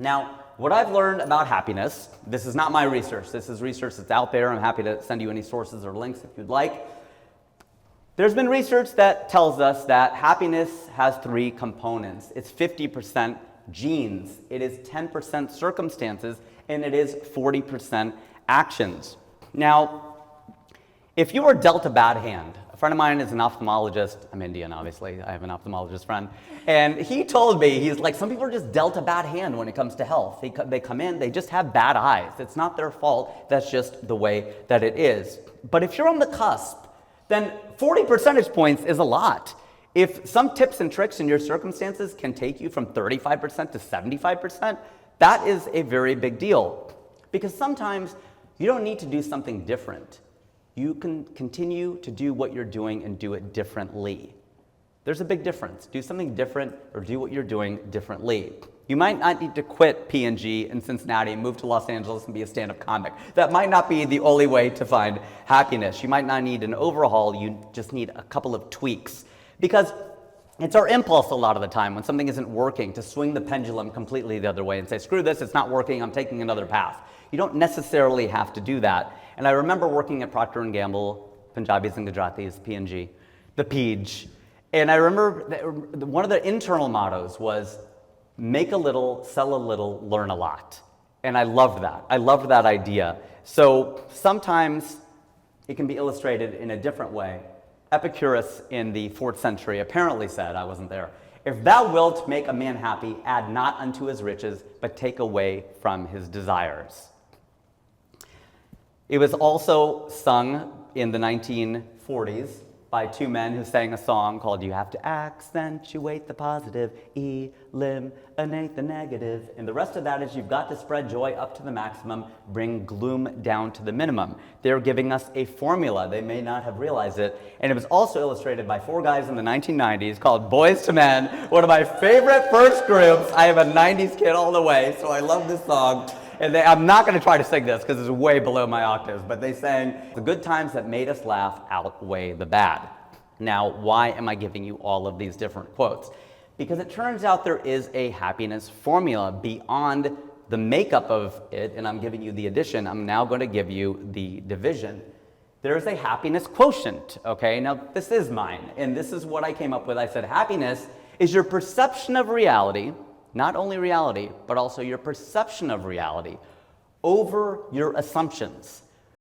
Now, what I've learned about happiness, this is not my research, this is research that's out there. I'm happy to send you any sources or links if you'd like. There's been research that tells us that happiness has three components. It's 50% genes, it is 10% circumstances, and it is 40% actions. Now, if you were dealt a bad hand, a friend of mine is an ophthalmologist. I'm Indian, obviously. I have an ophthalmologist friend. And he told me, he's like, some people are just dealt a bad hand when it comes to health. They come in, they just have bad eyes. It's not their fault. That's just the way that it is. But if you're on the cusp, then 40 percentage points is a lot. If some tips and tricks in your circumstances can take you from 35% to 75%, that is a very big deal. Because sometimes you don't need to do something different. You can continue to do what you're doing and do it differently. There's a big difference. Do something different or do what you're doing differently. You might not need to quit P&G in Cincinnati and move to Los Angeles and be a stand-up comic. That might not be the only way to find happiness. You might not need an overhaul. You just need a couple of tweaks. Because it's our impulse a lot of the time when something isn't working to swing the pendulum completely the other way and say, screw this, it's not working, I'm taking another path. You don't necessarily have to do that. And I remember working at Procter & Gamble, Punjabis and Gujaratis, P&G, the Peej. And I remember that one of the internal mottos was, make a little, sell a little, learn a lot. And I loved that. I loved that idea. So sometimes it can be illustrated in a different way. Epicurus in the 4th century apparently said, I wasn't there, if thou wilt make a man happy, add not unto his riches, but take away from his desires. It was also sung in the 1940s by two men who sang a song called You Have to Accentuate the Positive, Eliminate the Negative. And the rest of that is you've got to spread joy up to the maximum, bring gloom down to the minimum. They're giving us a formula. They may not have realized it. And it was also illustrated by four guys in the 1990s called Boyz II Men, one of my favorite first groups. I am a 90s kid all the way, so I love this song. And I'm not going to try to sing this because it's way below my octaves, but they sang, the good times that made us laugh outweigh the bad. Now, why am I giving you all of these different quotes? Because it turns out there is a happiness formula beyond the makeup of it, and I'm giving you the addition. I'm now going to give you the division. There's a happiness quotient, okay? Now, this is mine, and this is what I came up with. I said happiness is your perception of reality, not only reality, but also your perception of reality over your assumptions.